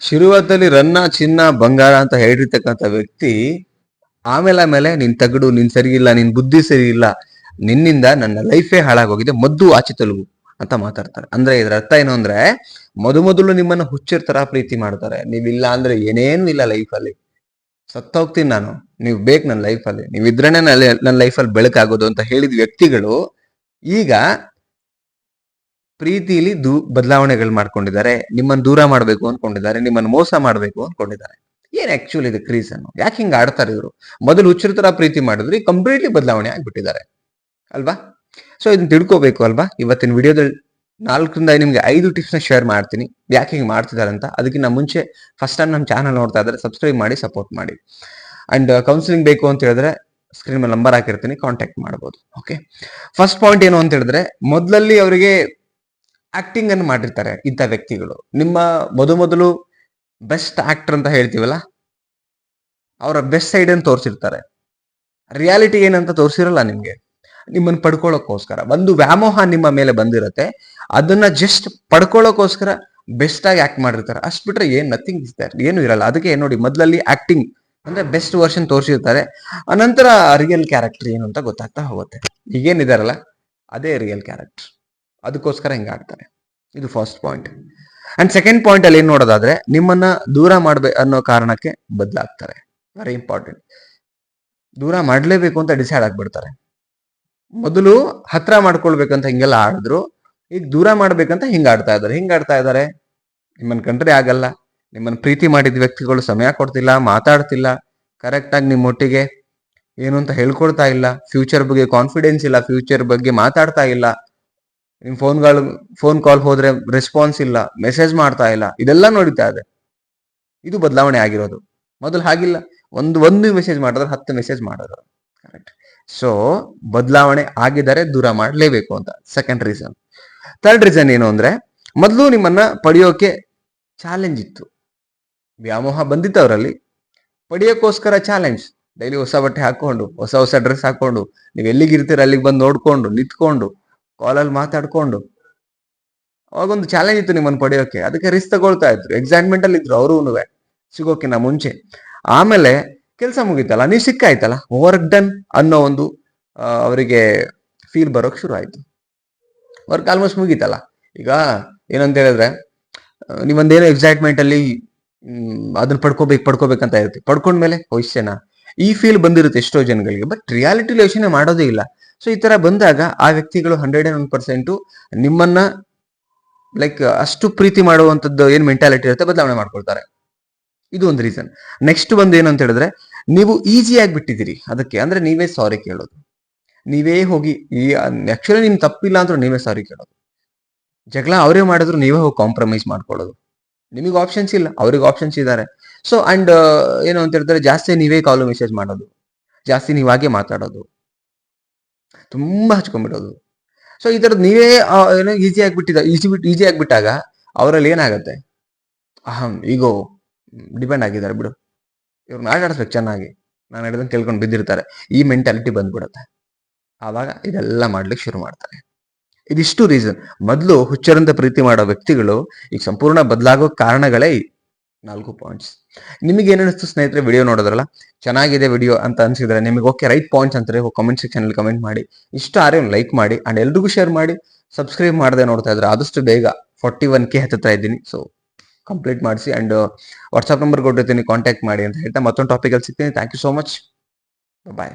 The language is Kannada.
ಶುರುವಾತಲ್ಲಿ ರನ್ನ ಚಿನ್ನ ಬಂಗಾರ ಅಂತ ಹೇಳಿರ್ತಕ್ಕಂಥ ವ್ಯಕ್ತಿ ಆಮೇಲೆ ನಿನ್ ತಗಡು ನಿನ್ ಸರಿ ಇಲ್ಲ, ನಿನ್ ಬುದ್ಧಿ ಸರಿ ಇಲ್ಲ, ನಿನ್ನಿಂದ ನನ್ನ ಲೈಫೇ ಹಾಳಾಗೋಗಿದೆ, ಮದ್ದು ಆಚೆ ತೊಲಗು ಅಂತ ಮಾತಾಡ್ತಾರೆ. ಅಂದ್ರೆ ಇದ್ರ ಅರ್ಥ ಏನು ಅಂದ್ರೆ, ಮೊದಲು ನಿಮ್ಮನ್ನ ಹುಚ್ಚರ ತರ ಪ್ರೀತಿ ಮಾಡ್ತಾರೆ. ನೀವಿಲ್ಲ ಅಂದ್ರೆ ಏನೇನು ಇಲ್ಲ ಲೈಫಲ್ಲಿ, ಸತ್ತೋಗ್ತೀನಿ ನಾನು, ನೀವು ಬೇಕು ನನ್ನ ಲೈಫಲ್ಲಿ, ನೀವಿದ್ರೇನೆ ನನ್ನ ಲೈಫಲ್ಲಿ ಬೆಳಕಾಗೋದು ಅಂತ ಹೇಳಿದ ವ್ಯಕ್ತಿಗಳು ಈಗ ಪ್ರೀತಿಲಿ ಬದಲಾವಣೆಗಳು ಮಾಡ್ಕೊಂಡಿದ್ದಾರೆ. ನಿಮ್ಮನ್ನು ದೂರ ಮಾಡ್ಬೇಕು ಅನ್ಕೊಂಡಿದ್ದಾರೆ, ನಿಮ್ಮನ್ನು ಮೋಸ ಮಾಡ್ಬೇಕು ಅನ್ಕೊಂಡಿದ್ದಾರೆ. ಏನ್ ಆಕ್ಚುಲಿ ಇದಕ್ಕೆ ರೀಸನ್? ಯಾಕೆ ಹಿಂಗ ಆಡ್ತಾರೆ ಇವರು? ಮೊದಲು ಹುಚ್ಚರ ತರ ಪ್ರೀತಿ ಮಾಡಿದ್ರಿ, ಕಂಪ್ಲೀಟ್ಲಿ ಬದಲಾವಣೆ ಆಗ್ಬಿಟ್ಟಿದ್ದಾರೆ ಅಲ್ವಾ? ಸೊ ಇದನ್ನ ತಿಳ್ಕೋಬೇಕು ಅಲ್ವಾ? ಇವತ್ತಿನ ವಿಡಿಯೋದಲ್ಲಿ 4ರಿಂದ ನಿಮ್ಗೆ 5 ಟಿಪ್ಸ್ ನ ಶೇರ್ ಮಾಡ್ತೀನಿ, ಯಾಕೆ ಹಿಂಗೆ ಮಾಡ್ತಿದ್ದಾರೆ ಅಂತ. ಅದಕ್ಕಿಂತ ಮುಂಚೆ ಫಸ್ಟ್ ಟೈಮ್ ನಮ್ಮ ಚಾನಲ್ ನೋಡ್ತಾ ಇದ್ರೆ ಸಬ್ಸ್ಕ್ರೈಬ್ ಮಾಡಿ, ಸಪೋರ್ಟ್ ಮಾಡಿ. ಅಂಡ್ ಕೌನ್ಸಿಲಿಂಗ್ ಬೇಕು ಅಂತ ಹೇಳಿದ್ರೆ ಸ್ಕ್ರೀನ್ ಮೇಲೆ ನಂಬರ್ ಹಾಕಿರ್ತೀನಿ, ಕಾಂಟ್ಯಾಕ್ಟ್ ಮಾಡ್ಬೋದು. ಓಕೆ, ಫಸ್ಟ್ ಪಾಯಿಂಟ್ ಏನು ಅಂತ ಹೇಳಿದ್ರೆ, ಮೊದಲಲ್ಲಿ ಅವರಿಗೆ ಆಕ್ಟಿಂಗ್ ಅನ್ನು ಮಾಡಿರ್ತಾರೆ ಇಂಥ ವ್ಯಕ್ತಿಗಳು. ನಿಮ್ಮ ಮೊದಲು ಬೆಸ್ಟ್ ಆಕ್ಟರ್ ಅಂತ ಹೇಳ್ತೀವಲ್ಲ, ಅವರ ಬೆಸ್ಟ್ ಸೈಡ್ ಅನ್ನು ತೋರಿಸಿರ್ತಾರೆ. ರಿಯಾಲಿಟಿ ಏನಂತ ತೋರಿಸಿರಲ್ಲ ನಿಮ್ಗೆ. ನಿಮ್ಮನ್ನು ಪಡ್ಕೊಳ್ಳೋಕೋಸ್ಕರ ಒಂದು ವ್ಯಾಮೋಹ ನಿಮ್ಮ ಮೇಲೆ ಬಂದಿರತ್ತೆ, ಅದನ್ನ ಜಸ್ಟ್ ಪಡ್ಕೊಳ್ಳೋಕೋಸ್ಕರ ಬೆಸ್ಟ್ ಆಗಿ ಆಕ್ಟ್ ಮಾಡಿರ್ತಾರೆ. ಅಷ್ಟು ಬಿಟ್ರೆ ನಥಿಂಗ್ ಇಸ್ ದೇರ್, ಏನು ಇರಲ್ಲ. ಅದಕ್ಕೆ ನೋಡಿ, ಮೊದಲಲ್ಲಿ ಆಕ್ಟಿಂಗ್ ಅಂದ್ರೆ ಬೆಸ್ಟ್ ವರ್ಷನ್ ತೋರಿಸಿರ್ತಾರೆ, ಅನಂತರ ರಿಯಲ್ ಕ್ಯಾರೆಕ್ಟರ್ ಏನು ಅಂತ ಗೊತ್ತಾಗ್ತಾ ಹೋಗುತ್ತೆ. ಈಗೇನಿದಾರಲ್ಲ ಅದೇ ರಿಯಲ್ ಕ್ಯಾರೆಕ್ಟರ್, ಅದಕ್ಕೋಸ್ಕರ ಹಿಂಗ ಆಗ್ತಾರೆ. ಇದು first point. And second point ಅಲ್ಲಿ ಏನ್ ನೋಡೋದಾದ್ರೆ, ನಿಮ್ಮನ್ನ ದೂರ ಮಾಡ್ಬೇಕು ಅನ್ನೋ ಕಾರಣಕ್ಕೆ ಬದಲಾಗ್ತಾರೆ. Very important. ದೂರ ಮಾಡ್ಲೇಬೇಕು ಅಂತ ಡಿಸೈಡ್ ಆಗ್ಬಿಡ್ತಾರೆ. ಮೊದಲು ಹತ್ರ ಮಾಡ್ಕೊಳ್ಬೇಕಂತ ಹಿಂಗೆಲ್ಲ ಆಡಿದ್ರು, ಈಗ ದೂರ ಮಾಡ್ಬೇಕಂತ ಹಿಂಗ ಆಡ್ತಾ ಇದ್ದಾರೆ. ನಿಮ್ಮನ್ನ ಕಂಡ್ರೆ ಆಗಲ್ಲ, ನಿಮ್ಮನ್ನ ಪ್ರೀತಿ ಮಾಡಿದ ವ್ಯಕ್ತಿಗಳು ಸಮಯ ಕೊಡ್ತಿಲ್ಲ, ಮಾತಾಡ್ತಿಲ್ಲ, ಕರೆಕ್ಟ್ ಆಗಿ ನಿಮ್ಮೊಟ್ಟಿಗೆ ಏನು ಅಂತ ಹೇಳ್ಕೊಳ್ತಾ ಇಲ್ಲ, ಫ್ಯೂಚರ್ ಬಗ್ಗೆ ಕಾನ್ಫಿಡೆನ್ಸ್ ಇಲ್ಲ, ಫ್ಯೂಚರ್ ಬಗ್ಗೆ ಮಾತಾಡ್ತಾ ಇಲ್ಲ, ನಿಮ್ ಫೋನ್ ಕಾಲ್ ಹೋದ್ರೆ ರೆಸ್ಪಾನ್ಸ್ ಇಲ್ಲ, ಮೆಸೇಜ್ ಮಾಡ್ತಾ ಇಲ್ಲ, ಇದೆಲ್ಲ ನೋಡಿತಾ ಇದೆ. ಇದು ಬದಲಾವಣೆ ಆಗಿರೋದು. ಮೊದಲು ಹಾಗಿಲ್ಲ, ಒಂದು ಮೆಸೇಜ್ ಮಾಡಿದ್ರೆ 10 ಮೆಸೇಜ್ ಮಾಡೋದು. ಕರೆಕ್ಟ್. ಸೊ ಬದಲಾವಣೆ ಆಗಿದ್ದಾರೆ, ದೂರ ಮಾಡಲೇಬೇಕು ಅಂತ ಸೆಕೆಂಡ್ ರೀಸನ್. ಥರ್ಡ್ ರೀಸನ್ ಏನು ಅಂದ್ರೆ, ಮೊದಲು ನಿಮ್ಮನ್ನ ಪಡೆಯೋಕೆ ಚಾಲೆಂಜ್ ಇತ್ತು, ವ್ಯಾಮೋಹ ಬಂದಿತ್ತು ಅವರಲ್ಲಿ, ಪಡೆಯೋಕ್ಕೋಸ್ಕರ ಚಾಲೆಂಜ್. ಡೈಲಿ ಹೊಸ ಬಟ್ಟೆ ಹಾಕೊಂಡು, ಹೊಸ ಡ್ರೆಸ್ ಹಾಕೊಂಡು, ನೀವು ಎಲ್ಲಿಗಿರ್ತೀರ ಅಲ್ಲಿಗೆ ಬಂದು ನೋಡ್ಕೊಂಡು, ನಿಂತ್ಕೊಂಡು, ಕಾಲಲ್ಲಿ ಮಾತಾಡ್ಕೊಂಡು, ಅವಾಗೊಂದು ಚಾಲೆಂಜ್ ಇತ್ತು ನಿಮ್ಮನ್ನು ಪಡೆಯೋಕೆ. ಅದಕ್ಕೆ ರಿಸ್ಕ್ ತಗೊಳ್ತಾ ಇದ್ರು, ಎಕ್ಸೈಟ್ಮೆಂಟ್ ಅಲ್ಲಿ ಇದ್ರು ಅವರು ಸಿಗೋಕಿನ ಮುಂಚೆ. ಆಮೇಲೆ ಕೆಲಸ ಮುಗೀತಲ್ಲ, ನೀವು ಸಿಕ್ಕಾಯ್ತಲ್ಲ, ವರ್ಕ್ ಡನ್ ಅನ್ನೋ ಒಂದು ಅವರಿಗೆ ಫೀಲ್ ಬರೋಕ್ ಶುರು ಆಯ್ತು. ವರ್ಕ್ ಆಲ್ಮೋಸ್ಟ್ ಮುಗೀತಲ್ಲ. ಈಗ ಏನಂತ ಹೇಳಿದ್ರೆ, ನೀವೊಂದೇನೋ ಎಕ್ಸೈಟ್ಮೆಂಟ್ ಅಲ್ಲಿ ಅದನ್ನ ಪಡ್ಕೋಬೇಕಂತ ಇರುತ್ತೆ. ಪಡ್ಕೊಂಡ್ಮೇಲೆ ಹೊಯ್ಸೇನಾ ಈ ಫೀಲ್ ಬಂದಿರುತ್ತೆ ಎಷ್ಟೋ ಜನಗಳಿಗೆ, ಬಟ್ ರಿಯಾಲಿಟಿ ಯೋಚನೆ ಮಾಡೋದೇ ಇಲ್ಲ. ಸೊ ಈ ತರ ಬಂದಾಗ ಆ ವ್ಯಕ್ತಿಗಳು 101% ನಿಮ್ಮನ್ನ ಲೈಕ್ ಅಷ್ಟು ಪ್ರೀತಿ ಮಾಡುವಂತದ್ದು ಏನ್ ಮೆಂಟಾಲಿಟಿ ಇರುತ್ತೆ ಬದಲಾವಣೆ ಮಾಡ್ಕೊಳ್ತಾರೆ. ಇದು ಒಂದು ರೀಸನ್. ನೆಕ್ಸ್ಟ್ ಬಂದು ಏನು ಅಂತ ಹೇಳಿದ್ರೆ, ನೀವು ಈಸಿ ಆಗಿಬಿಟ್ಟಿದ್ದೀರಿ ಅದಕ್ಕೆ. ಅಂದ್ರೆ ನೀವೇ ಸಾರಿ ಕೇಳೋದು, ನೀವೇ ಹೋಗಿ ಆಕ್ಚುಲಿ ನಿಮ್ ತಪ್ಪಿಲ್ಲ ಅಂದ್ರೂ ನೀವೇ ಸಾರಿ ಕೇಳೋದು. ಜಗಳ ಅವರೇ ಮಾಡಿದ್ರು ನೀವೇ ಹೋಗಿ ಕಾಂಪ್ರಮೈಸ್ ಮಾಡ್ಕೊಳ್ಳೋದು. ನಿಮಗೆ ಆಪ್ಷನ್ಸ್ ಇಲ್ಲ, ಅವ್ರಿಗೆ ಆಪ್ಷನ್ಸ್ ಇದ್ದಾರೆ. ಸೊ ಅಂಡ್ ಏನು ಅಂತ ಹೇಳಿದ್ರೆ, ಜಾಸ್ತಿ ನೀವೇ ಕಾಲು ಮೆಸೇಜ್ ಮಾಡೋದು, ಜಾಸ್ತಿ ನೀವಾಗೆ ಮಾತಾಡೋದು, ತುಂಬಾ ಹಚ್ಕೊಂಡ್ಬಿಡೋದು. ಸೊ ಈ ತರದ್ ನೀವೇ ಏನೋ ಈಸಿ ಆಗ್ಬಿಟ್ಟಾಗ ಅವರಲ್ಲಿ ಏನಾಗತ್ತೆ, ಈಗೋ ಡಿಪೆಂಡ್ ಆಗಿದ್ದಾರೆ ಬಿಡು, ಇವ್ರನ್ನ ಆಟಾಡಿಸ್ಬೇಕು ಚೆನ್ನಾಗಿ, ನಾನು ಹೇಳಿದಂಗೆ ಕೇಳ್ಕೊಂಡು ಬಿದ್ದಿರ್ತಾರೆ, ಈ ಮೆಂಟಾಲಿಟಿ ಬಂದ್ಬಿಡುತ್ತೆ. ಆವಾಗ ಇದೆಲ್ಲ ಮಾಡ್ಲಿಕ್ಕೆ ಶುರು ಮಾಡ್ತಾರೆ. ಇದಿಷ್ಟು ರೀಸನ್. ಮೊದಲು ಹುಚ್ಚರಂತ ಪ್ರೀತಿ ಮಾಡೋ ವ್ಯಕ್ತಿಗಳು ಈಗ ಸಂಪೂರ್ಣ ಬದಲಾಗೋ ಕಾರಣಗಳೇ 4 ಪಾಯಿಂಟ್ಸ್. ನಿಮಗೆ ಏನಿಸ್ತು ಸ್ನೇಹಿತರೆ? ವಿಡಿಯೋ ನೋಡಿದ್ರಲ್ಲ, ಚೆನ್ನಾಗಿದೆ ವಿಡಿಯೋ ಅಂತ ಅನ್ಸಿದ್ರೆ, ನಿಮಗೆ ಓಕೆ ರೈಟ್ ಪಾಯಿಂಟ್ಸ್ ಅಂತಾರೆ, ಕಾಮೆಂಟ್ ಸೆಕ್ಷನ್ ಅಲ್ಲಿ ಕಮೆಂಟ್ ಮಾಡಿ. ಇಷ್ಟ ಆದ್ರೆ ಒಂದು ಲೈಕ್ ಮಾಡಿ, ಅಂಡ್ ಎಲ್ರಿಗೂ ಶೇರ್ ಮಾಡಿ. ಸಬ್ಸ್ಕ್ರೈಬ್ ಮಾಡದೆ ನೋಡ್ತಾ ಇದ್ರೆ ಆದಷ್ಟು ಬೇಗ 41K ಹತ್ತುತ್ತಾ ಇದ್ದೀನಿ. ಸೊ ಕಂಪ್ಲೀಟ್ ಮಾಡಿಸಿ. ಅಂಡ್ ವಾಟ್ಸ್ಆಪ್ ನಂಬರ್ ಕೊಟ್ಟಿರ್ತೀನಿ, ಕಾಂಟ್ಯಾಕ್ಟ್ ಮಾಡಿ ಅಂತ ಹೇಳ್ತಾ ಮತ್ತೊಂದು ಟಾಪಿಕ್ ಅಲ್ಲಿ ಸಿಗ್ತೀನಿ. Thank you so much. Bye.